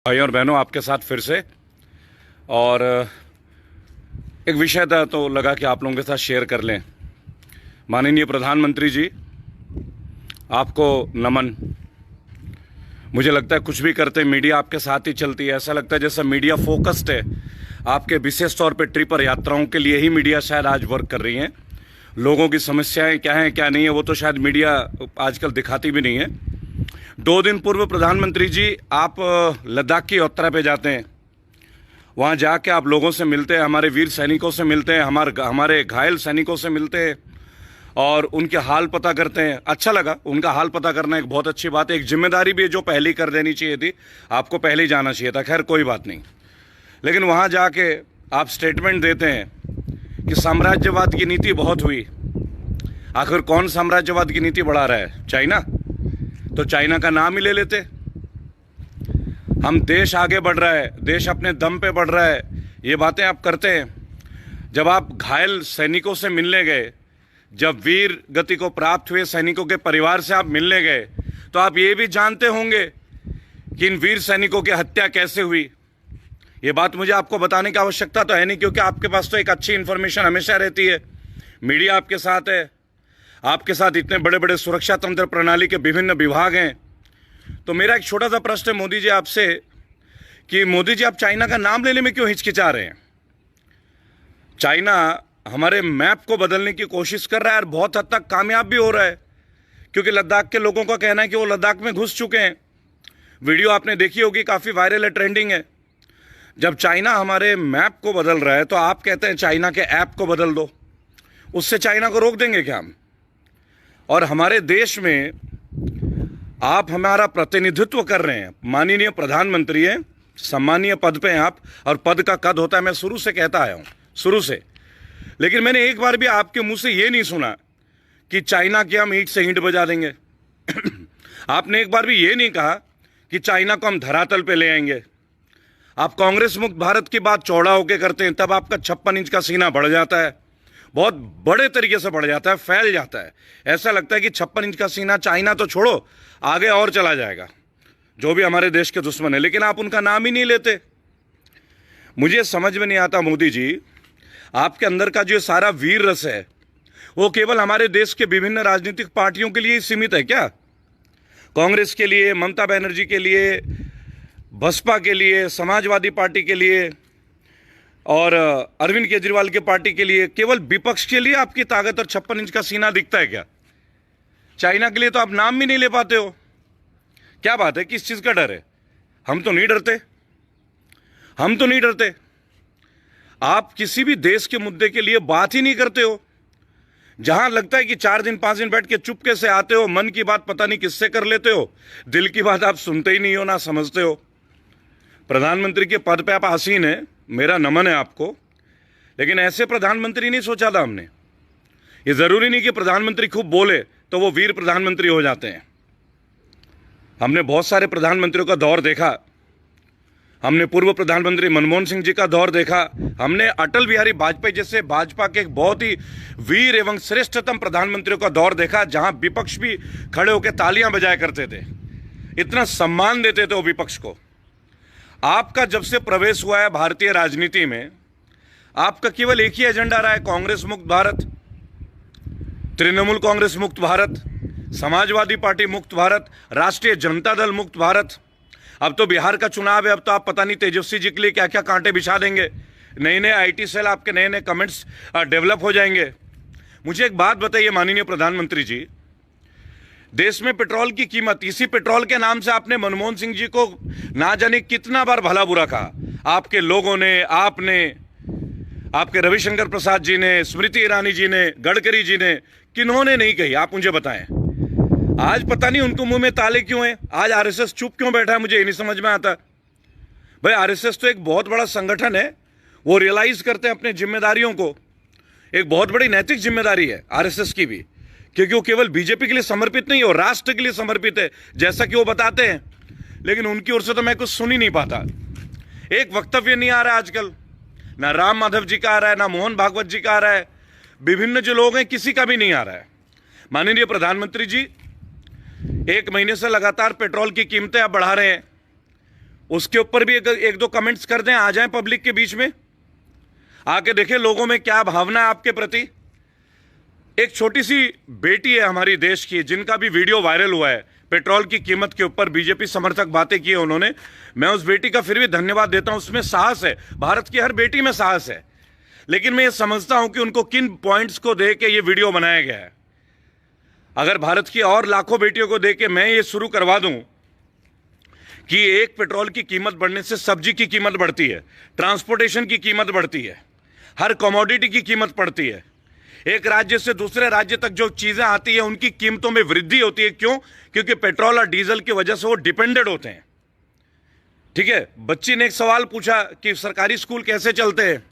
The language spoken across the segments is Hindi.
भाइयों और बहनों, आपके साथ फिर से और एक विषय था तो लगा कि आप लोगों के साथ शेयर कर लें। माननीय प्रधानमंत्री जी, आपको नमन। मुझे लगता है कुछ भी करते मीडिया आपके साथ ही चलती है। ऐसा लगता है जैसा मीडिया फोकस्ड है आपके, विशेष तौर पे ट्रिप और यात्राओं के लिए ही मीडिया शायद आज वर्क कर रही है। लोगों की समस्याएं क्या हैं क्या नहीं है वो तो शायद मीडिया आजकल दिखाती भी नहीं है। 2 दिन पूर्व प्रधानमंत्री जी आप लद्दाख की यात्रा पे जाते हैं। वहाँ जाके आप लोगों से मिलते हैं, हमारे वीर सैनिकों से मिलते हैं, हमारे घायल सैनिकों से मिलते हैं और उनके हाल पता करते हैं। अच्छा लगा, उनका हाल पता करना एक बहुत अच्छी बात है। एक जिम्मेदारी भी है जो पहले ही कर देनी चाहिए थी, आपको पहले ही जाना चाहिए था। खैर कोई बात नहीं, लेकिन वहाँ जाके आप स्टेटमेंट देते हैं कि साम्राज्यवाद की नीति बहुत हुई। आखिर कौन साम्राज्यवाद की नीति बढ़ा रहा है? चाइना? तो चाइना का नाम ही ले लेते। हम देश आगे बढ़ रहा है, देश अपने दम पे बढ़ रहा है, ये बातें आप करते हैं। जब आप घायल सैनिकों से मिलने गए, जब वीर गति को प्राप्त हुए सैनिकों के परिवार से आप मिलने गए, तो आप ये भी जानते होंगे कि इन वीर सैनिकों की हत्या कैसे हुई। ये बात मुझे आपको बताने की आवश्यकता तो है नहीं, क्योंकि आपके पास तो एक अच्छी इंफॉर्मेशन हमेशा रहती है। मीडिया आपके साथ है, आपके साथ इतने बड़े बड़े सुरक्षा तंत्र प्रणाली के विभिन्न विभाग हैं। तो मेरा एक छोटा सा प्रश्न है मोदी जी आपसे कि मोदी जी, आप चाइना का नाम लेने में क्यों हिचकिचा रहे हैं? चाइना हमारे मैप को बदलने की कोशिश कर रहा है और बहुत हद तक कामयाब भी हो रहा है, क्योंकि लद्दाख के लोगों का कहना है कि वो लद्दाख में घुस चुके हैं। वीडियो आपने देखी होगी, काफ़ी वायरल है, ट्रेंडिंग है। जब चाइना हमारे मैप को बदल रहा है तो आप कहते हैं चाइना के ऐप को बदल दो। उससे चाइना को रोक देंगे क्या हम? और हमारे देश में आप हमारा प्रतिनिधित्व कर रहे हैं, माननीय प्रधानमंत्री हैं, सम्मानीय पद पे हैं आप, और पद का कद होता है, मैं शुरू से कहता आया हूं, शुरू से। लेकिन मैंने एक बार भी आपके मुंह से ये नहीं सुना कि चाइना की हम ईंट से ईंट बजा देंगे। आपने एक बार भी ये नहीं कहा कि चाइना को हम धरातल पे ले आएंगे। आप कांग्रेस मुक्त भारत की बात चौड़ा होकर करते हैं, तब आपका 56 इंच का सीना बढ़ जाता है, बहुत बड़े तरीके से बढ़ जाता है, फैल जाता है। ऐसा लगता है कि 56 इंच का सीना चाइना तो छोड़ो, आगे और चला जाएगा, जो भी हमारे देश के दुश्मन है। लेकिन आप उनका नाम ही नहीं लेते। मुझे समझ में नहीं आता मोदी जी, आपके अंदर का जो सारा वीर रस है वो केवल हमारे देश के विभिन्न राजनीतिक पार्टियों के लिए ही सीमित है क्या? कांग्रेस के लिए, ममता बनर्जी के लिए, बसपा के लिए, समाजवादी पार्टी के लिए और अरविंद केजरीवाल के पार्टी के लिए, केवल विपक्ष के लिए आपकी ताकत और 56 इंच का सीना दिखता है क्या? चाइना के लिए तो आप नाम भी नहीं ले पाते हो। क्या बात है, किस चीज़ का डर है? हम तो नहीं डरते, हम तो नहीं डरते। आप किसी भी देश के मुद्दे के लिए बात ही नहीं करते हो। जहां लगता है कि 4 दिन 5 दिन बैठ के चुपके से आते हो, मन की बात पता नहीं किससे कर लेते हो, दिल की बात आप सुनते ही नहीं हो, ना समझते हो। प्रधानमंत्री के पद पे आप आसीन है, मेरा नमन है आपको, लेकिन ऐसे प्रधानमंत्री नहीं सोचा था हमने। ये जरूरी नहीं कि प्रधानमंत्री खूब बोले तो वो वीर प्रधानमंत्री हो जाते हैं। हमने बहुत सारे प्रधानमंत्रियों का दौर देखा। हमने पूर्व प्रधानमंत्री मनमोहन सिंह जी का दौर देखा। हमने अटल बिहारी वाजपेयी जैसे भाजपा के एक बहुत ही वीर एवं श्रेष्ठतम प्रधानमंत्रियों का दौर देखा, जहां विपक्ष भी खड़े होकर तालियां बजाया करते थे, इतना सम्मान देते थे वो विपक्ष को। आपका जब से प्रवेश हुआ है भारतीय राजनीति में, आपका केवल एक ही एजेंडा रहा है, कांग्रेस मुक्त भारत, तृणमूल कांग्रेस मुक्त भारत, समाजवादी पार्टी मुक्त भारत, राष्ट्रीय जनता दल मुक्त भारत। अब तो बिहार का चुनाव है, अब तो आप पता नहीं तेजस्वी जी के लिए क्या क्या कांटे बिछा देंगे। नए नए आईटी सेल, आपके नए नए कमेंट्स डेवलप हो जाएंगे। मुझे एक बात बताइए माननीय प्रधानमंत्री जी, देश में पेट्रोल की कीमत, इसी पेट्रोल के नाम से आपने मनमोहन सिंह जी को ना जाने कितना बार भला बुरा कहा। आपके लोगों ने, आपने, आपके रविशंकर प्रसाद जी ने, स्मृति ईरानी जी ने, गडकरी जी ने, किन्होंने नहीं कही? आप मुझे बताएं। आज पता नहीं उनको मुंह में ताले क्यों हैं, आज आरएसएस चुप क्यों बैठा है, मुझे ये नहीं समझ में आता। भाई आरएसएस तो एक बहुत बड़ा संगठन है, वो रियलाइज करते हैं अपने जिम्मेदारियों को। एक बहुत बड़ी नैतिक जिम्मेदारी है आरएसएस की भी, क्योंकि वो केवल बीजेपी के लिए समर्पित नहीं है, वो राष्ट्र के लिए समर्पित है, जैसा कि वो बताते हैं। लेकिन उनकी ओर से तो मैं कुछ सुन ही नहीं पाता। एक वक्तव्य नहीं आ रहा है आजकल, ना राम माधव जी का आ रहा है, ना मोहन भागवत जी का आ रहा है, विभिन्न जो लोग हैं किसी का भी नहीं आ रहा है। माननीय प्रधानमंत्री जी, 1 महीने से लगातार पेट्रोल की कीमतें आप बढ़ा रहे हैं। उसके ऊपर भी एक दो कमेंट्स कर दें, आ जाएं पब्लिक के बीच में, आके देखें लोगों में क्या भावना है आपके प्रति। एक छोटी सी बेटी है हमारी देश की, जिनका भी वीडियो वायरल हुआ है, पेट्रोल की कीमत के ऊपर बीजेपी समर्थक बातें की है उन्होंने। मैं उस बेटी का फिर भी धन्यवाद देता हूं, उसमें साहस है, भारत की हर बेटी में साहस है। लेकिन मैं ये समझता हूं कि उनको किन पॉइंट्स को दे के ये वीडियो बनाया गया है। अगर भारत की और लाखों बेटियों को दे के मैं ये शुरू करवा दूं कि एक पेट्रोल की कीमत बढ़ने से सब्जी की कीमत बढ़ती है, ट्रांसपोर्टेशन की कीमत बढ़ती है, हर कमोडिटी की कीमत बढ़ती है, एक राज्य से दूसरे राज्य तक जो चीजें आती है उनकी कीमतों में वृद्धि होती है। क्यों? क्योंकि पेट्रोल और डीजल की वजह से वो डिपेंडेंट होते हैं। ठीक है, बच्ची ने एक सवाल पूछा कि सरकारी स्कूल कैसे चलते हैं,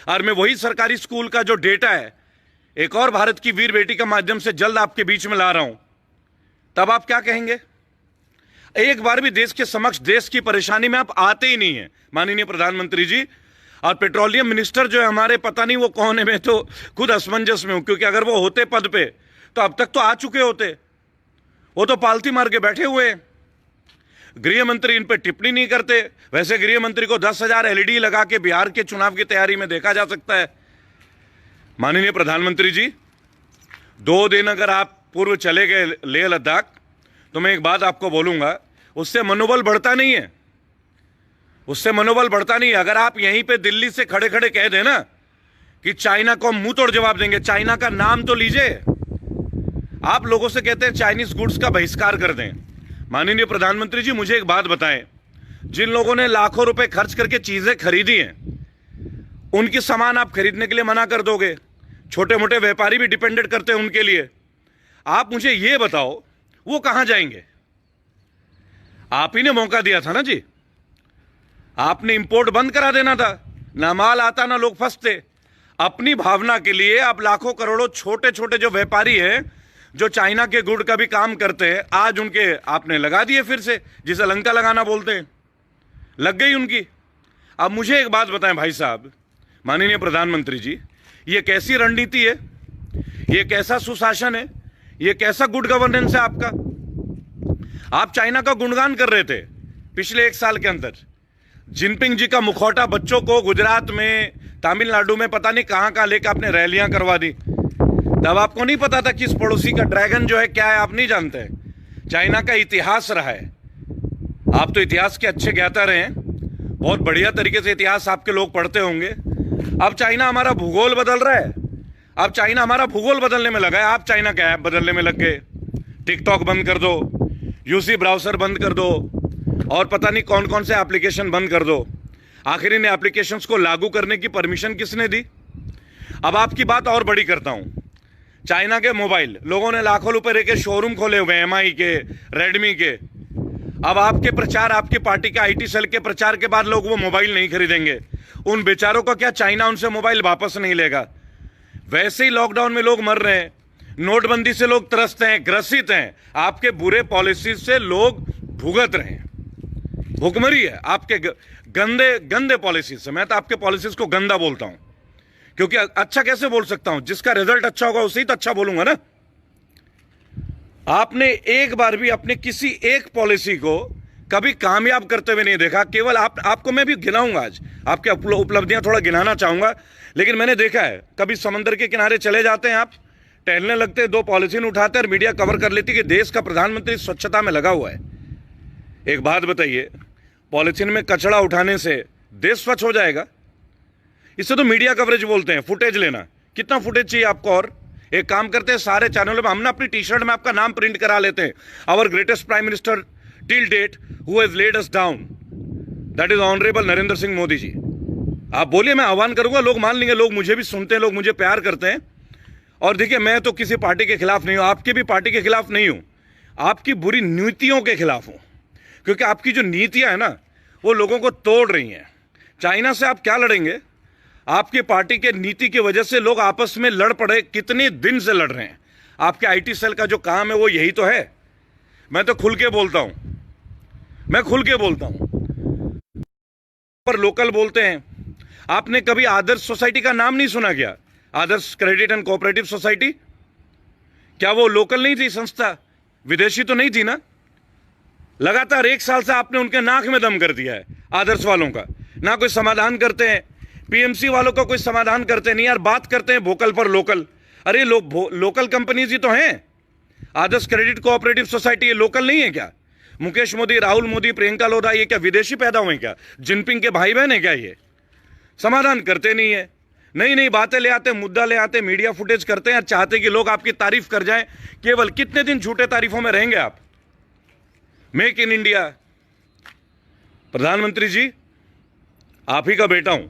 और मैं वही सरकारी स्कूल का जो डेटा है एक और भारत की वीर बेटी के माध्यम से जल्द आपके बीच में ला रहा हूं, तब आप क्या कहेंगे? एक बार भी देश के समक्ष देश की परेशानी में आप आते ही नहीं है माननीय प्रधानमंत्री जी। और पेट्रोलियम मिनिस्टर जो है हमारे, पता नहीं वो कौन है, मैं तो खुद असमंजस में हूं, क्योंकि अगर वो होते पद पे तो अब तक तो आ चुके होते, वो तो पालती मार के बैठे हुए हैं। गृह मंत्री इन पे टिप्पणी नहीं करते। वैसे गृह मंत्री को 10,000 LED लगा के बिहार के चुनाव की तैयारी में देखा जा सकता है। माननीय प्रधानमंत्री जी, 2 दिन अगर आप पूर्व चले गए लेह लद्दाख, तो मैं एक बात आपको बोलूंगा, उससे मनोबल बढ़ता नहीं है, उससे मनोबल बढ़ता नहीं है। अगर आप यहीं पे दिल्ली से खड़े खड़े कह दें ना कि चाइना को हम मुंह तोड़ जवाब देंगे, चाइना का नाम तो लीजिए। आप लोगों से कहते हैं चाइनीज गुड्स का बहिष्कार कर दें। माननीय प्रधानमंत्री जी, मुझे एक बात बताएं, जिन लोगों ने लाखों रुपए खर्च करके चीजें खरीदी हैं, उनकी सामान आप खरीदने के लिए मना कर दोगे। छोटे मोटे व्यापारी भी डिपेंडेंट करते हैं उनके लिए। आप मुझे ये बताओ वो कहां जाएंगे? आप ही ने मौका दिया था ना जी, आपने इंपोर्ट बंद करा देना था, ना माल आता ना लोग फंसते। अपनी भावना के लिए आप लाखों करोड़ों छोटे छोटे जो व्यापारी हैं, जो चाइना के गुड़ का भी काम करते हैं, आज उनके आपने लगा दिए फिर से, जिसे लंका लगाना बोलते हैं, लग गई उनकी। अब मुझे एक बात बताएं भाई साहब, माननीय प्रधानमंत्री जी, ये कैसी रणनीति है, ये कैसा सुशासन है, ये कैसा गुड गवर्नेंस है आपका? आप चाइना का गुणगान कर रहे थे पिछले 1 साल के अंदर। जिनपिंग जी का मुखौटा बच्चों को गुजरात में, तमिलनाडु में, पता नहीं कहां कहां लेकर आपने रैलियां करवा दी। तब आपको नहीं पता था कि इस पड़ोसी का ड्रैगन जो है क्या है, आप नहीं जानते। चाइना का इतिहास रहा है, आप तो इतिहास के अच्छे ज्ञाता रहे हैं, बहुत बढ़िया तरीके से इतिहास आपके लोग पढ़ते होंगे। अब चाइना हमारा भूगोल बदल रहा है, अब चाइना हमारा भूगोल बदलने में लगा है। आप चाइना का ऐप बदलने में लग गए, टिकटॉक बंद कर दो, यूसी ब्राउजर बंद कर दो, और पता नहीं कौन कौन से एप्लीकेशन बंद कर दो। आखिर इन एप्लीकेशंस को लागू करने की परमिशन किसने दी? अब आपकी बात और बड़ी करता हूं, चाइना के मोबाइल, लोगों ने लाखों रुपए के शोरूम खोले हुए, MI के, रेडमी के। अब आपके प्रचार, आपकी पार्टी के IT सेल के प्रचार के बाद लोग वो मोबाइल नहीं खरीदेंगे। उन बेचारों का क्या, चाइना उनसे मोबाइल वापस नहीं लेगा? वैसे ही लॉकडाउन में लोग मर रहे हैं, नोटबंदी से लोग त्रस्त हैं, ग्रसित हैं, आपके बुरे पॉलिसी से लोग भुगत रहे हैं। भुखमरी है आपके गंदे गंदे पॉलिसी से। मैं तो आपके पॉलिसीज को गंदा बोलता हूं, क्योंकि अच्छा कैसे बोल सकता हूं? जिसका रिजल्ट अच्छा होगा उसे ही तो अच्छा बोलूंगा ना। आपने एक बार भी अपने किसी एक पॉलिसी को कभी कामयाब करते हुए नहीं देखा। केवल आपको मैं भी गिनाऊंगा, आज आपके उपलब्धियां थोड़ा गिनाना चाहूंगा। लेकिन मैंने देखा है, कभी समंदर के किनारे चले जाते हैं आप, टहलने लगते हैं, 2 पॉलिथीन उठाते हैं और मीडिया कवर कर लेती है कि देश का प्रधानमंत्री स्वच्छता में लगा हुआ है। एक बात बताइए, पॉलिथीन में कचरा उठाने से देश स्वच्छ हो जाएगा? इसे तो मीडिया कवरेज बोलते हैं, फुटेज लेना। कितना फुटेज चाहिए आपको? और एक काम करते हैं, सारे चैनलों में हम ना अपनी टी-शर्ट में आपका नाम प्रिंट करा लेते हैं, our greatest prime minister till date who has led us down, that is honourable Narendra Singh Modi ji. आप बोलिए, मैं आह्वान करूंगा, लोग मान लेंगे। लोग मुझे भी सुनते हैं, लोग मुझे प्यार करते हैं। और देखिए, मैं तो किसी पार्टी के खिलाफ नहीं हूं, आपकी भी पार्टी के खिलाफ नहीं हूं, आपकी बुरी नीतियों के खिलाफ हूं, क्योंकि आपकी जो नीतियां है ना, वो लोगों को तोड़ रही हैं। चाइना से आप क्या लड़ेंगे? आपकी पार्टी के नीति की वजह से लोग आपस में लड़ पड़े, कितने दिन से लड़ रहे हैं। आपके IT सेल का जो काम है वो यही तो है। मैं तो खुल के बोलता हूं, मैं खुल के बोलता हूं, पर लोकल बोलते हैं। आपने कभी आदर्श सोसाइटी का नाम नहीं सुना क्या? आदर्श क्रेडिट एंड कोऑपरेटिव सोसाइटी, क्या वो लोकल नहीं थी संस्था? विदेशी तो नहीं थी ना? लगातार 1 साल से आपने उनके नाक में दम कर दिया है आदर्श वालों का। ना कोई समाधान करते हैं, पीएमसी वालों का कोई समाधान करते नहीं यार। बात करते हैं वोकल फॉर लोकल, अरे लोकल कंपनीज ही तो हैं। आदर्श क्रेडिट कोऑपरेटिव सोसाइटी ये लोकल नहीं है क्या? मुकेश मोदी, राहुल मोदी, प्रियंका लोधा ये क्या विदेशी पैदा हुए क्या? जिनपिंग के भाई बहन है क्या? ये समाधान करते नहीं है, नई नई बातें ले आते, मुद्दा ले आते, मीडिया फुटेज करते हैं, चाहते कि लोग आपकी तारीफ कर जाएं। केवल कितने दिन झूठे तारीफों में रहेंगे आप? मेक इन इंडिया, प्रधानमंत्री जी आप ही का बेटा हूं,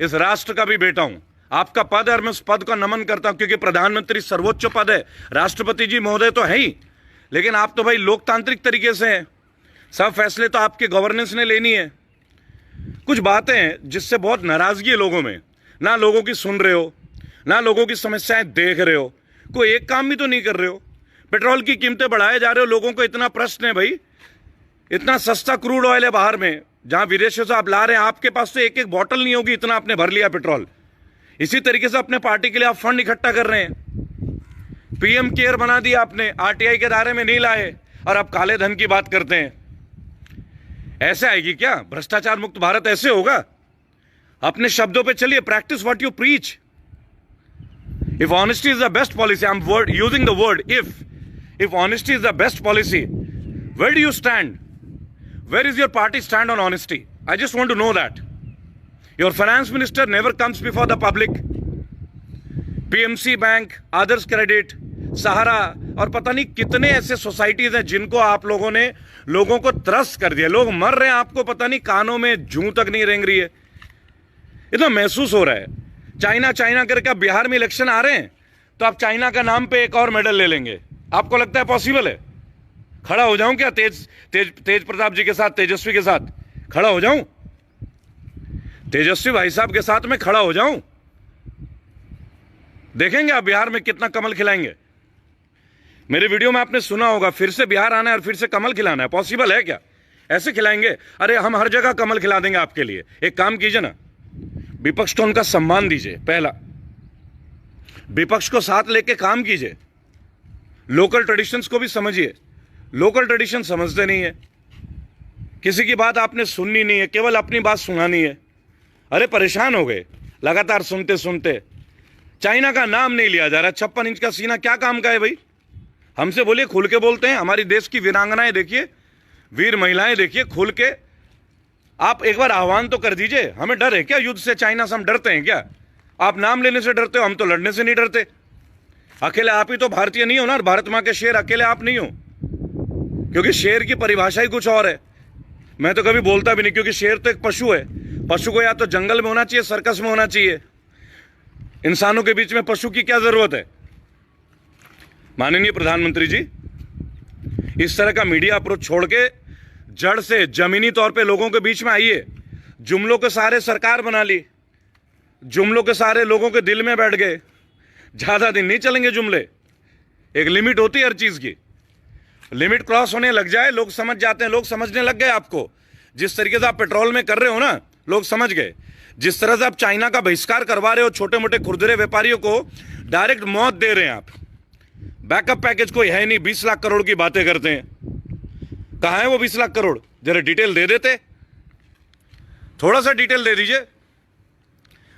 इस राष्ट्र का भी बेटा हूं। आपका पद है और मैं उस पद को नमन करता हूं, क्योंकि प्रधानमंत्री सर्वोच्च पद है, राष्ट्रपति जी महोदय तो है ही, लेकिन आप तो भाई लोकतांत्रिक तरीके से हैं। सब फैसले तो आपके गवर्नेंस ने लेनी है। कुछ बातें हैं जिससे बहुत नाराजगी है लोगों में, ना लोगों की सुन रहे हो, ना लोगों की समस्याएं देख रहे हो, कोई एक काम भी तो नहीं कर रहे हो। पेट्रोल की कीमतें बढ़ाए जा रहे हो, लोगों को इतना प्रश्न है भाई, इतना सस्ता क्रूड ऑयल है बाहर में, जहां विदेशों से आप ला रहे हैं, आपके पास तो एक एक बॉटल नहीं होगी, इतना आपने भर लिया पेट्रोल। इसी तरीके से अपने पार्टी के लिए आप फंड इकट्ठा कर रहे हैं। पीएम केयर बना दिया आपने, आरटीआई के दायरे में नहीं लाए, और अब काले धन की बात करते हैं। ऐसे आएगी क्या भ्रष्टाचार मुक्त भारत? ऐसे होगा? अपने शब्दों पे चलिए, practice what you preach. If honesty is the best policy, I am using the word if honesty is the best policy, where do you stand? Where is your party stand on honesty? I just want to know that. Your finance minister never comes before the public. PMC bank, Adarsh credit, Sahara और पता नहीं कितने ऐसे सोसाइटीज हैं जिनको आप लोगों ने लोगों को त्रस्त कर दिया। लोग मर रहे हैं, आपको पता नहीं कानों में जूं तक नहीं रेंग रही है। इतना महसूस हो रहा है चाइना चाइना करके। अब बिहार में इलेक्शन आ रहे हैं तो आप चाइना का नाम पे एक और मेडल ले लेंगे। आपको लगता है पॉसिबल है? खड़ा हो जाऊं क्या तेज प्रताप जी के साथ, तेजस्वी के साथ खड़ा हो जाऊं? तेजस्वी भाई साहब के साथ में खड़ा हो जाऊं? देखेंगे आप बिहार में कितना कमल खिलाएंगे। मेरे वीडियो में आपने सुना होगा, फिर से बिहार आना है और फिर से कमल खिलाना है। पॉसिबल है क्या? ऐसे खिलाएंगे? अरे हम हर जगह कमल खिला देंगे आपके लिए। एक काम कीजिए ना, विपक्ष को उनका सम्मान दीजिए। पहला, विपक्ष को साथ लेके काम कीजिए। लोकल ट्रेडिशंस को भी समझिए। लोकल ट्रेडिशन समझते नहीं है, किसी की बात आपने सुननी नहीं है, केवल अपनी बात सुनानी है। अरे परेशान हो गए लगातार सुनते सुनते। चाइना का नाम नहीं लिया जा रहा। 56 इंच का सीना क्या काम का है भाई? हमसे बोलिए, खुल के बोलते हैं। हमारी देश की वीरांगनाएं देखिए, वीर महिलाएं देखिए, खुल के आप एक बार आह्वान तो कर दीजिए। हमें डर है क्या युद्ध से? चाइना से हम डरते हैं क्या? आप नाम लेने से डरते हो, हम तो लड़ने से नहीं डरते। अकेले आप ही तो भारतीय नहीं हो ना, भारत मां के शेर अकेले आप नहीं हो, क्योंकि शेर की परिभाषा ही कुछ और है। मैं तो कभी बोलता भी नहीं, क्योंकि शेर तो एक पशु है। पशु को या तो जंगल में होना चाहिए, सर्कस में होना चाहिए। इंसानों के बीच में पशु की क्या जरूरत है? माननीय प्रधानमंत्री जी, इस तरह का मीडिया अप्रोच छोड़ के जड़ से जमीनी तौर पे लोगों के बीच में आइए। जुमलों के सहारे सरकार बना ली, जुमलों के सहारे लोगों के दिल में बैठ गए। ज्यादा दिन नहीं चलेंगे जुमले। एक लिमिट होती है हर चीज की। लिमिट क्रॉस होने लग जाए, लोग समझ जाते हैं। लोग समझने लग गए आपको। जिस तरीके से आप पेट्रोल में कर रहे हो ना, लोग समझ गए। जिस तरह से आप चाइना का बहिष्कार करवा रहे हो, छोटे मोटे खुरदरे व्यापारियों को डायरेक्ट मौत दे रहे हैं आप। बैकअप पैकेज कोई है नहीं, 20 लाख करोड़ की बातें करते हैं। कहां है वो 20 लाख करोड़? जरा डिटेल दे देते, थोड़ा सा डिटेल दे दीजिए।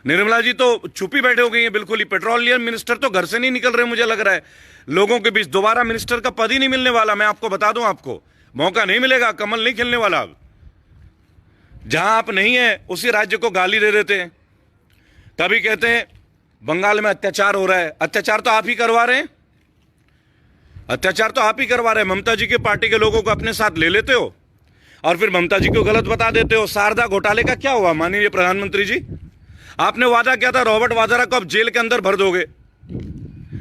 निर्मला जी तो चुपी बैठे हो गई हैं बिल्कुल ही। पेट्रोलियम मिनिस्टर तो घर से नहीं निकल रहे, मुझे लग रहा है। लोगों के बीच दोबारा मिनिस्टर का पद ही नहीं मिलने वाला। मैं आपको बता दूं, आपको मौका नहीं मिलेगा, कमल नहीं खिलने वाला। अब जहां आप नहीं है उसी राज्य को गाली दे देते हैं। कभी कहते हैं बंगाल में अत्याचार हो रहा है। अत्याचार तो आप ही करवा रहे हैं, अत्याचार तो आप ही करवा रहे हैं। ममता जी की पार्टी के लोगों को अपने साथ ले लेते हो और फिर ममता जी को गलत बता देते हो। शारदा घोटाले का क्या हुआ माननीय प्रधानमंत्री जी? आपने वादा किया था रॉबर्ट वाड्रा को अब जेल के अंदर भर दोगे।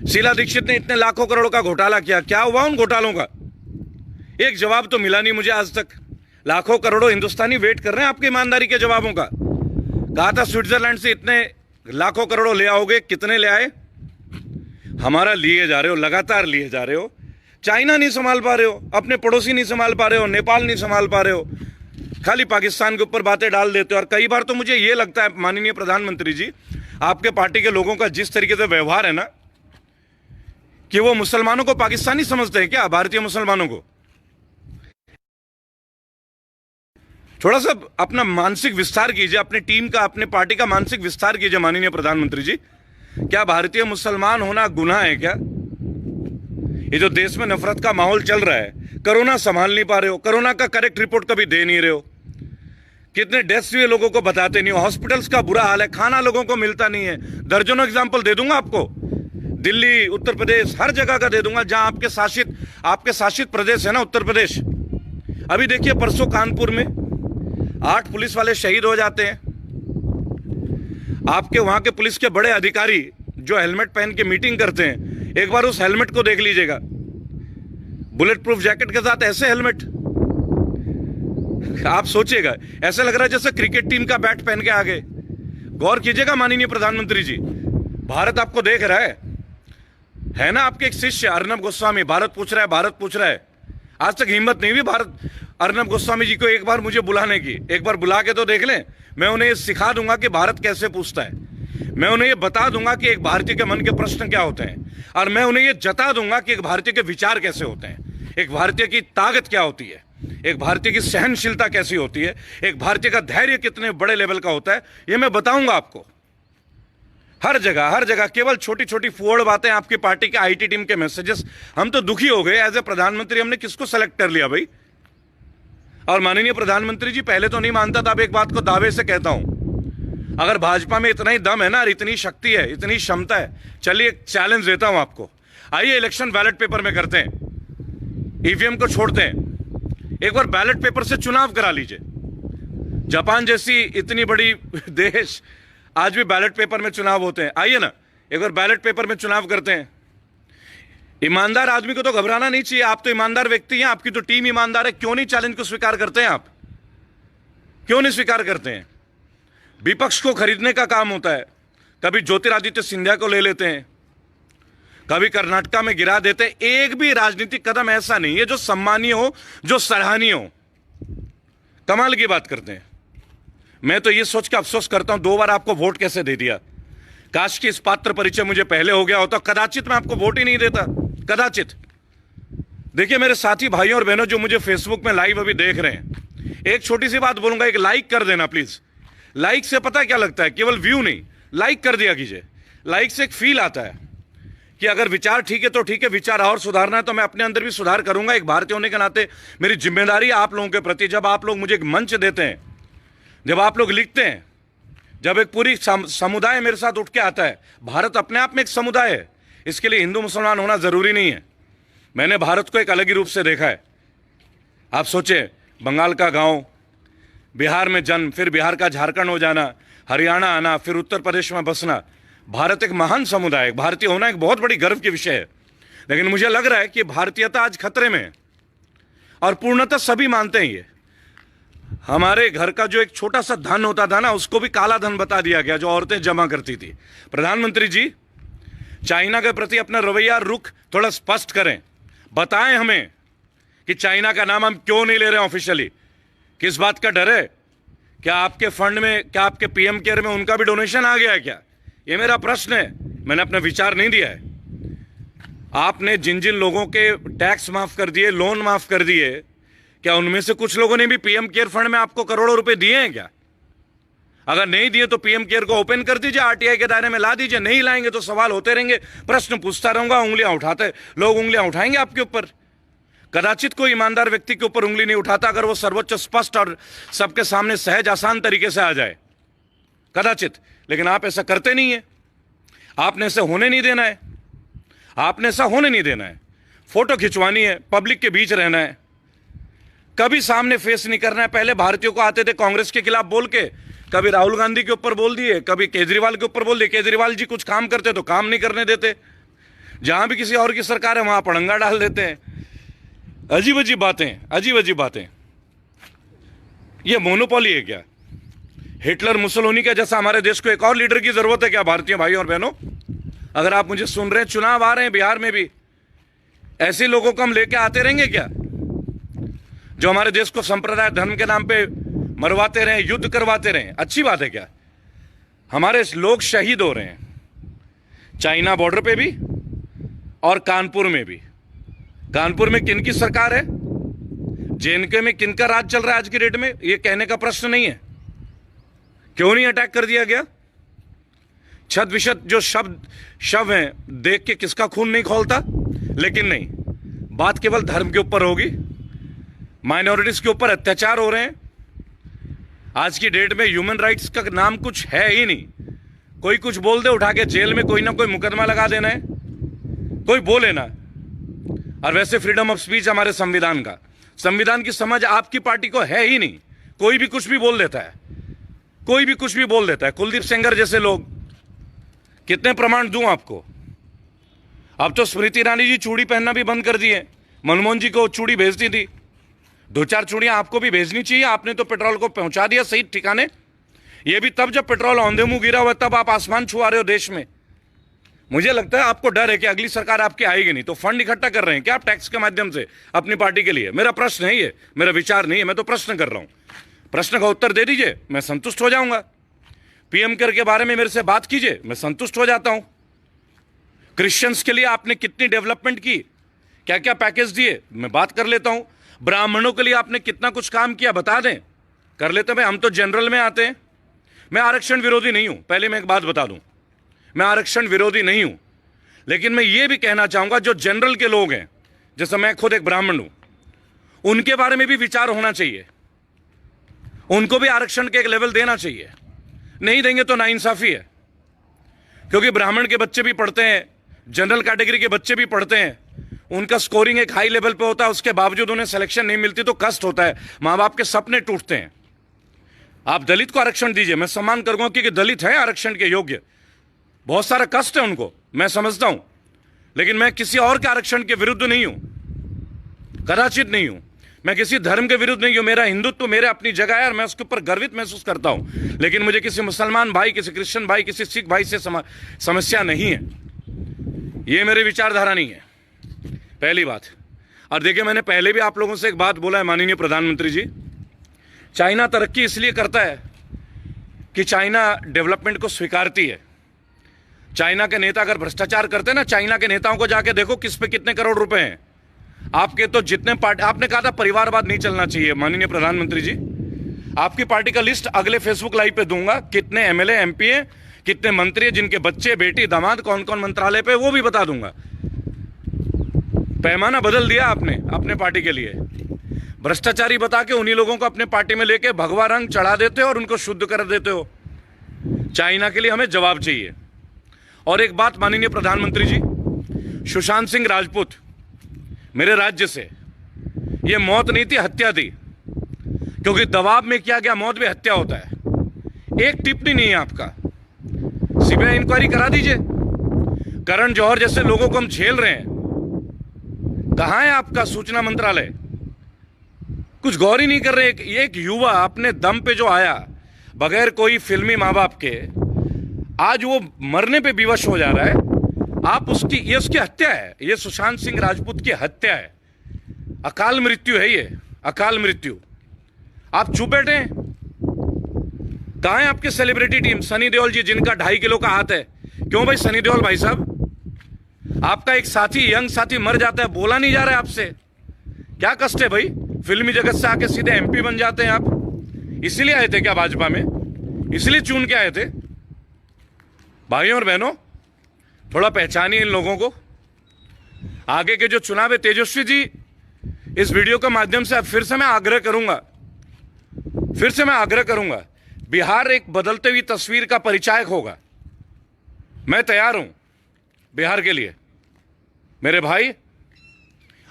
शीला दीक्षित ने इतने लाखों करोड़ का घोटाला किया, क्या हुआ उन घोटालों का? एक जवाब तो मिला नहीं मुझे आज तक। लाखों करोड़ों हिंदुस्तानी वेट कर रहे हैं आपकी ईमानदारी के जवाबों का। कहा था स्विट्जरलैंड से इतने लाखों करोड़ों ले आओगे, कितने ले आए? हमारा लिए जा रहे हो, लगातार लिए जा रहे हो। चाइना नहीं संभाल पा रहे हो, अपने पड़ोसी नहीं संभाल पा रहे हो, नेपाल नहीं संभाल पा रहे हो, खाली पाकिस्तान के ऊपर बातें डाल देते हो। और कई बार तो मुझे ये लगता है माननीय प्रधानमंत्री जी, आपके पार्टी के लोगों का जिस तरीके से व्यवहार है ना, कि वो मुसलमानों को पाकिस्तानी समझते हैं क्या? भारतीय मुसलमानों को थोड़ा सा अपना मानसिक विस्तार कीजिए, अपनी टीम का, अपने पार्टी का मानसिक विस्तार कीजिए माननीय प्रधानमंत्री जी। क्या भारतीय मुसलमान होना गुनाह है क्या? ये जो देश में नफरत का माहौल चल रहा है, कोरोना संभाल नहीं पा रहे हो, कोरोना का करेक्ट रिपोर्ट कभी दे नहीं रहे हो, कितने डेथ्स हुए लोगों को बताते नहीं हो, हॉस्पिटल्स का बुरा हाल है, खाना लोगों को मिलता नहीं है। दर्जनों एग्जाम्पल दे दूंगा आपको, दिल्ली, उत्तर प्रदेश, हर जगह का दे दूंगा जहां आपके शासित प्रदेश है ना, उत्तर प्रदेश। अभी देखिए परसों कानपुर में 8 पुलिस वाले शहीद हो जाते हैं। आपके वहां के पुलिस के बड़े अधिकारी जो हेलमेट पहन के मीटिंग करते हैं, एक बार उस हेलमेट को देख लीजिएगा, बुलेट प्रूफ जैकेट के साथ ऐसे हेलमेट, आप सोचिएगा, ऐसा लग रहा है जैसे क्रिकेट टीम का बैट पहन के आ गए। गौर कीजिएगा माननीय प्रधानमंत्री जी, भारत आपको देख रहा है ना। आपके एक शिष्य अर्नब गोस्वामी भारत पूछ रहा है, आज तक हिम्मत नहीं हुई भारत अर्नब गोस्वामी जी को एक बार मुझे बुलाने की। एक बार बुला के तो देख लें, मैं उन्हें ये सिखा दूंगा कि भारत कैसे पूछता है, मैं उन्हें ये बता दूंगा कि एक भारतीय के मन के प्रश्न क्या होते हैं, और मैं उन्हें ये जता दूंगा कि एक भारतीय के विचार कैसे होते हैं, एक भारतीय की ताकत क्या होती है, एक भारतीय की सहनशीलता कैसी होती है, एक भारतीय का धैर्य कितने बड़े लेवल का होता है, ये मैं बताऊंगा आपको। हर जगह केवल छोटी छोटी फुहड़ बातें, आपकी पार्टी के आईटी टीम के मैसेजेस, हम तो दुखी हो गए। एज ए प्रधानमंत्री हमने किसको सेलेक्ट कर लिया भाई? और माननीय प्रधानमंत्री जी, पहले तो नहीं मानता था, अब एक बात को दावे से कहता हूं, अगर भाजपा में इतना ही दम है ना, इतनी शक्ति है, इतनी क्षमता है, चलिए एक चैलेंज देता हूं आपको, आइए इलेक्शन बैलेट पेपर में करते हैं, ईवीएम को छोड़ते हैं, एक बार बैलेट पेपर से चुनाव करा लीजिए। जापान जैसी इतनी बड़ी देश, आज भी बैलेट पेपर में चुनाव होते हैं। आइए ना, एक बार बैलेट पेपर में चुनाव करते हैं। ईमानदार आदमी को तो घबराना नहीं चाहिए, आप तो ईमानदार व्यक्ति हैं, आपकी तो टीम ईमानदार है, क्यों नहीं चैलेंज को स्वीकार करते हैं? आप क्यों नहीं स्वीकार करते हैं? विपक्ष को खरीदने का काम होता है, कभी ज्योतिरादित्य सिंधिया को ले लेते हैं, कभी कर्नाटका में गिरा देते हैं। एक भी राजनीतिक कदम ऐसा नहीं है जो सम्मानीय हो, जो सराहनीय हो। कमाल की बात करते हैं। मैं तो ये सोच के अफसोस करता हूं, 2 बार आपको वोट कैसे दे दिया। काश कि इस पात्र परिचय मुझे पहले हो गया होता, कदाचित मैं आपको वोट ही नहीं देता, कदाचित। देखिए मेरे साथी भाइयों और बहनों जो मुझे फेसबुक में लाइव अभी देख रहे हैं, एक छोटी सी बात बोलूंगा, एक लाइक कर देना प्लीज। लाइक से पता क्या लगता है, केवल व्यू नहीं, लाइक कर दिया कीजिए। लाइक से एक फील आता है कि अगर विचार ठीक है तो ठीक है, विचार और सुधारना है तो मैं अपने अंदर भी सुधार करूंगा। एक भारतीय होने के नाते मेरी जिम्मेदारी है आप लोगों के प्रति। जब आप लोग मुझे एक मंच देते हैं, जब आप लोग लिखते हैं, जब एक पूरी समुदाय मेरे साथ उठ के आता है, भारत अपने आप में एक समुदाय है, इसके लिए हिंदू मुसलमान होना जरूरी नहीं है। मैंने भारत को एक अलग ही रूप से देखा है। आप सोचे, बंगाल का गांव, बिहार में जन्म, फिर बिहार का झारखंड हो जाना, हरियाणा आना, फिर उत्तर प्रदेश में बसना। भारत एक महान समुदाय है, भारतीय होना एक बहुत बड़ी गर्व की विषय है। लेकिन मुझे लग रहा है कि भारतीयता आज खतरे में है, और पूर्णतः सभी मानते हैं ये। हमारे घर का जो एक छोटा सा धन होता था ना, उसको भी काला धन बता दिया गया, जो औरतें जमा करती थी। प्रधानमंत्री जी, चाइना के प्रति अपना रवैया रुख थोड़ा स्पष्ट करें, बताएं हमें कि चाइना का नाम हम क्यों नहीं ले रहे हैं ऑफिशियली, किस बात का डर है? क्या आपके फंड में, क्या आपके पीएम केयर में उनका भी डोनेशन आ गया है क्या? ये मेरा प्रश्न है, मैंने अपना विचार नहीं दिया है। आपने जिन जिन लोगों के टैक्स माफ कर दिए, लोन माफ कर दिए, क्या उनमें से कुछ लोगों ने भी पीएम केयर फंड में आपको करोड़ों रुपए दिए हैं क्या? अगर नहीं दिए तो पीएम केयर को ओपन कर दीजिए, आरटीआई के दायरे में ला दीजिए। नहीं लाएंगे तो सवाल होते रहेंगे, प्रश्न पूछता रहूंगा, उंगलियां उठाते लोग उंगलियां उठाएंगे आपके ऊपर। कदाचित कोई ईमानदार व्यक्ति के ऊपर उंगली नहीं उठाता अगर वो सर्वोच्च, स्पष्ट और सबके सामने सहज आसान तरीके से आ जाए, कदाचित। लेकिन आप ऐसा करते नहीं है, आपने ऐसा होने नहीं देना है, आपने ऐसा होने नहीं देना है। फोटो खिंचवानी है, पब्लिक के बीच रहना है, कभी सामने फेस नहीं करना है। पहले भारतीयों को आते थे कांग्रेस के खिलाफ बोल के, कभी राहुल गांधी के ऊपर बोल दिए, कभी केजरीवाल के ऊपर बोल दिए। केजरीवाल जी कुछ काम करते तो काम नहीं करने देते, जहां भी किसी और की सरकार है वहां पड़ंगा डाल देते हैं। अजीब अजीब बातें, अजीब अजीब बातें। ये मोनोपोली है क्या? हिटलर मुसोलिनी का जैसा हमारे देश को एक और लीडर की जरूरत है क्या? भारतीय भाइयों और बहनों, अगर आप मुझे सुन रहे हैं, चुनाव आ रहे हैं बिहार में भी, ऐसे लोगों को हम लेके आते रहेंगे क्या जो हमारे देश को संप्रदाय धर्म के नाम पे मरवाते रहे, युद्ध करवाते रहे? अच्छी बात है क्या? हमारे लोग शहीद हो रहे हैं, चाइना बॉर्डर पे भी और कानपुर में भी। कानपुर में किनकी सरकार है? जेएनके में किनका राज चल रहा है आज की डेट में, ये कहने का प्रश्न नहीं है। क्यों नहीं अटैक कर दिया गया? छत विशत जो शव हैं, देख के किसका खून नहीं खौलता? लेकिन नहीं, बात केवल धर्म के ऊपर होगी, माइनॉरिटीज के ऊपर अत्याचार हो रहे हैं। आज की डेट में ह्यूमन राइट्स का नाम कुछ है ही नहीं। कोई कुछ बोल दे, उठा के जेल में कोई ना कोई मुकदमा लगा देना है, कोई बोले ना। और वैसे फ्रीडम ऑफ स्पीच हमारे संविधान का, संविधान की समझ आपकी पार्टी को है ही नहीं। कोई भी कुछ भी बोल देता है, कोई भी कुछ भी बोल देता है। कुलदीप सेंगर जैसे लोग, कितने प्रमाण दूं आपको? अब तो स्मृति ईरानी जी चूड़ी पहनना भी बंद कर दिए। मनमोहन जी को चूड़ी भेजती थी, 2-4 चूड़ियां आपको भी भेजनी चाहिए। आपने तो पेट्रोल को पहुंचा दिया सही ठिकाने। ये भी तब जब पेट्रोल औंधे मुंह गिरा हुआ, तब आप आसमान छुआ रहे हो देश में। मुझे लगता है आपको डर है कि अगली सरकार आपकी आएगी नहीं, तो फंड इकट्ठा कर रहे हैं क्या आप टैक्स के माध्यम से अपनी पार्टी के लिए? मेरा प्रश्न है ये, मेरा विचार नहीं है, मैं तो प्रश्न कर रहा हूं। प्रश्न का उत्तर दे दीजिए, मैं संतुष्ट हो जाऊंगा। पीएम केयर के बारे में मेरे से बात कीजिए, मैं संतुष्ट हो जाता हूं। क्रिश्चियंस के लिए आपने कितनी डेवलपमेंट की, क्या क्या पैकेज दिए, मैं बात कर लेता हूं। ब्राह्मणों के लिए आपने कितना कुछ काम किया, बता दें, कर लेते भाई। हम तो जनरल में आते हैं। मैं आरक्षण विरोधी नहीं हूं, पहले मैं एक बात बता दूं, मैं आरक्षण विरोधी नहीं हूं। लेकिन मैं ये भी कहना चाहूंगा, जो जनरल के लोग हैं, जैसे मैं खुद एक ब्राह्मण हूं, उनके बारे में भी विचार होना चाहिए। उनको भी आरक्षण के एक लेवल देना चाहिए। नहीं देंगे तो नाइंसाफी है, क्योंकि ब्राह्मण के बच्चे भी पढ़ते हैं, जनरल कैटेगरी के बच्चे भी पढ़ते हैं। उनका स्कोरिंग एक हाई लेवल पे होता है, उसके बावजूद उन्हें सिलेक्शन नहीं मिलती तो कष्ट होता है, माँ बाप के सपने टूटते हैं। आप दलित को आरक्षण दीजिए, मैं सम्मान करूंगा, क्योंकि दलित है आरक्षण के योग्य। बहुत सारा कष्ट है उनको, मैं समझता हूं। लेकिन मैं किसी और के आरक्षण के विरुद्ध नहीं हूं, कदाचित नहीं हूं। मैं किसी धर्म के विरुद्ध नहीं हूं। मेरा हिंदुत्व मेरे अपनी जगह है और मैं उसके ऊपर गर्वित महसूस करता हूं। लेकिन मुझे किसी मुसलमान भाई, किसी क्रिश्चियन भाई, किसी सिख भाई से समस्या नहीं है। ये मेरी विचारधारा नहीं है, पहली बात। और देखिए, मैंने पहले भी आप लोगों से एक बात बोला है, माननीय प्रधानमंत्री जी, चाइना तरक्की इसलिए करता है कि चाइना डेवलपमेंट को स्वीकारती है। चाइना के नेता अगर भ्रष्टाचार करते हैं ना, चाइना के नेताओं को जाके देखो किस पे कितने करोड़ रुपए हैं। आपके तो जितने पार्टी, आपने कहा था परिवारवाद नहीं चलना चाहिए, माननीय प्रधानमंत्री जी, आपकी पार्टी का लिस्ट अगले फेसबुक लाइव पे दूंगा। कितने एमएलए एमपी हैं, कितने मंत्री हैं, जिनके बच्चे बेटी दामाद कौन कौन मंत्रालय पे, वो भी बता दूंगा। पैमाना बदल दिया आपने अपने पार्टी के लिए। भ्रष्टाचारी बता के उन्हीं लोगों को अपने पार्टी में लेके भगवा रंग चढ़ा देते हो और उनको शुद्ध कर देते हो। चाइना के लिए हमें जवाब चाहिए। और एक बात माननीय प्रधानमंत्री जी, सुशांत सिंह राजपूत मेरे राज्य से, ये मौत नहीं थी, हत्या थी, क्योंकि दबाव में किया गया मौत भी हत्या होता है। एक टिप्पणी नहीं है आपका, सीबीआई इंक्वायरी करा दीजिए। करण जौहर जैसे लोगों को हम झेल रहे हैं, कहां है आपका सूचना मंत्रालय? कुछ गौर ही नहीं कर रहे। एक युवा अपने दम पे जो आया, बगैर कोई फिल्मी माँ बाप के, आज वो मरने पे विवश हो जा रहा है। आप ये उसकी हत्या है, ये सुशांत सिंह राजपूत की हत्या है, अकाल मृत्यु है ये, अकाल मृत्यु। आप चुप बैठे हैं। कहां है आपके सेलिब्रिटी टीम? सनी देओल जी, जिनका 2.5 किलो का हाथ है। क्यों भाई सनी देओल भाई साहब, आपका एक साथी, यंग साथी मर जाता है, बोला नहीं जा रहा है आपसे। क्या कष्ट है भाई? फिल्मी जगत से आके सीधे एमपी बन जाते हैं आप। इसीलिए आए थे क्या भाजपा में? इसलिए चुन के आए थे? भाइयों और बहनों, थोड़ा पहचानिए इन लोगों को। आगे के जो चुनाव है, तेजस्वी जी, इस वीडियो के माध्यम से अब फिर से मैं आग्रह करूंगा, बिहार एक बदलते हुई तस्वीर का परिचायक होगा। मैं तैयार हूं बिहार के लिए। मेरे भाई,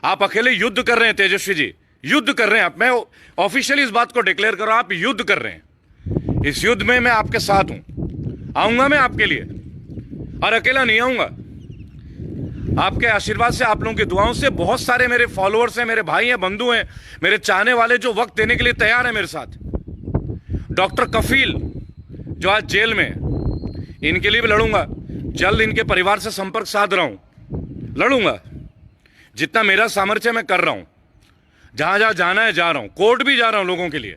आप अकेले युद्ध कर रहे हैं, तेजस्वी जी, युद्ध कर रहे हैं आप। मैं ऑफिशियली इस बात को डिक्लेयर कर रहा हूं, आप युद्ध कर रहे हैं। इस युद्ध में मैं आपके साथ हूं, आऊंगा मैं आपके लिए, और अकेला नहीं आऊंगा। आपके आशीर्वाद से, आप लोगों की दुआओं से बहुत सारे मेरे फॉलोअर्स हैं, मेरे भाई हैं, बंधु हैं, मेरे चाहने वाले, जो वक्त देने के लिए तैयार है मेरे साथ। डॉक्टर कफील जो आज जेल में, इनके लिए भी लड़ूंगा। जल्द इनके परिवार से संपर्क साध रहा हूं, लड़ूंगा। जितना मेरा सामर्थ्य मैं कर रहा हूं, जहां जहां जाना है जा रहा हूं। कोर्ट भी जा रहा हूं लोगों के लिए,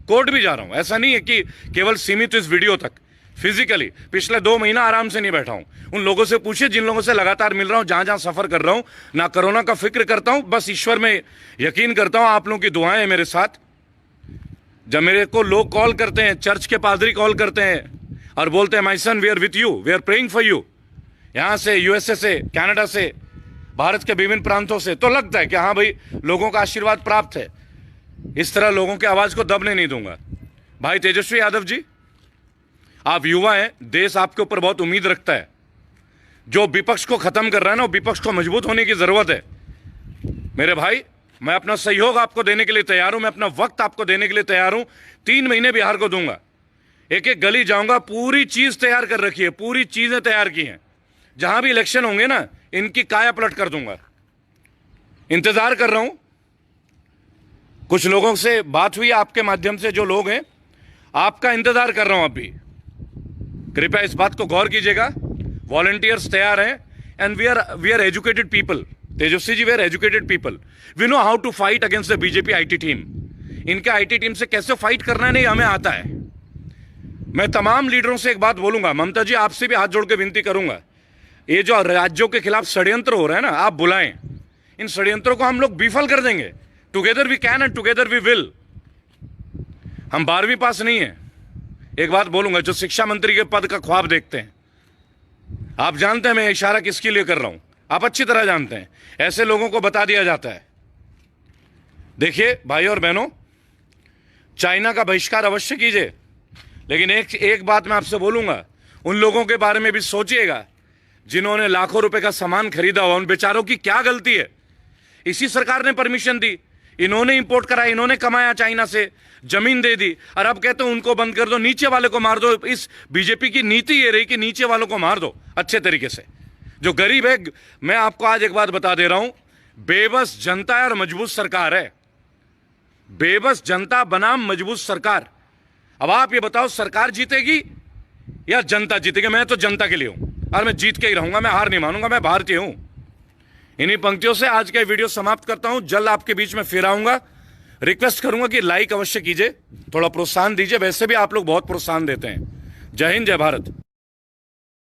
कोर्ट भी जा रहा हूं। ऐसा नहीं है कि केवल सीमित इस वीडियो तक, फिजिकली पिछले 2 महीना आराम से नहीं बैठा हूं। उन लोगों से पूछिए जिन लोगों से लगातार मिल रहा हूं, जहां जहां सफर कर रहा हूं, ना कोरोना का फिक्र करता हूं, बस ईश्वर में यकीन करता हूं। आप लोगों की दुआएं हैं मेरे साथ। जब मेरे को लोग कॉल करते हैं, चर्च के पादरी कॉल करते हैं और बोलते हैं my son we are with you, we are praying for you, यहां से, यूएसए से, कनाडा से, भारत के विभिन्न प्रांतों से, तो लगता है कि हाँ भाई लोगों का आशीर्वाद प्राप्त है। इस तरह लोगों की आवाज को दबने नहीं दूंगा। भाई तेजस्वी यादव जी, आप युवा हैं, देश आपके ऊपर बहुत उम्मीद रखता है। जो विपक्ष को खत्म कर रहा है ना, विपक्ष को मजबूत होने की जरूरत है। मेरे भाई, मैं अपना सहयोग आपको देने के लिए तैयार हूं, मैं अपना वक्त आपको देने के लिए तैयार हूं। 3 महीने बिहार को दूंगा, एक एक गली जाऊंगा, पूरी चीज तैयार कर रखी है, पूरी चीजें तैयार की हैं। जहां भी इलेक्शन होंगे ना, इनकी काया पलट कर दूंगा। इंतजार कर रहा हूं। कुछ लोगों से बात हुई आपके माध्यम से, जो लोग हैं, आपका इंतजार कर रहा हूं। अभी कृपया इस बात को गौर कीजिएगा। वॉलंटियर्स तैयार हैं and we are educated people. Tejashwi ji, we are educated people, we know how to fight against the BJP IT team. इनके आईटी टीम से कैसे फाइट करना है, नहीं हमें आता है। मैं तमाम लीडरों से एक बात बोलूंगा, ममता जी आपसे भी हाथ जोड़ के विनती करूंगा, ये जो राज्यों के खिलाफ षड्यंत्र हो रहा है ना, आप बुलाएं। इन षड्यंत्रों को हम लोग विफल कर देंगे। Together we can and together we will. हम 12वीं पास नहीं है। एक बात बोलूंगा, जो शिक्षा मंत्री के पद का ख्वाब देखते हैं, आप जानते हैं मैं इशारा किसके लिए कर रहा हूं, आप अच्छी तरह जानते हैं। ऐसे लोगों को बता दिया जाता है। देखिए भाई और बहनों, चाइना का बहिष्कार अवश्य कीजिए, लेकिन एक बात मैं आपसे बोलूंगा, उन लोगों के बारे में भी सोचिएगा जिन्होंने लाखों रुपए का सामान खरीदा हुआ। उन बेचारों की क्या गलती है? इसी सरकार ने परमिशन दी, इन्होंने इंपोर्ट कराया, इन्होंने कमाया, चाइना से जमीन दे दी, और अब कहते हो उनको बंद कर दो, नीचे वाले को मार दो। इस बीजेपी की नीति ये रही कि नीचे वालों को मार दो अच्छे तरीके से। जो गरीब है, मैं आपको आज एक बात बता दे रहा हूं, बेबस जनता है और मजबूत सरकार है। बेबस जनता बनाम मजबूत सरकार। अब आप ये बताओ, सरकार जीतेगी या जनता जीतेगी? मैं तो जनता के लिए हूं और मैं जीत के ही रहूंगा, मैं हार नहीं मानूंगा, मैं भारतीय हूं। इन्हीं पंक्तियों से आज का वीडियो समाप्त करता हूं। जल्द आपके बीच में फिर आऊंगा। रिक्वेस्ट करूंगा कि लाइक अवश्य कीजिए, थोड़ा प्रोत्साहन दीजिए, वैसे भी आप लोग बहुत प्रोत्साहन देते हैं। जय हिंद, जय भारत।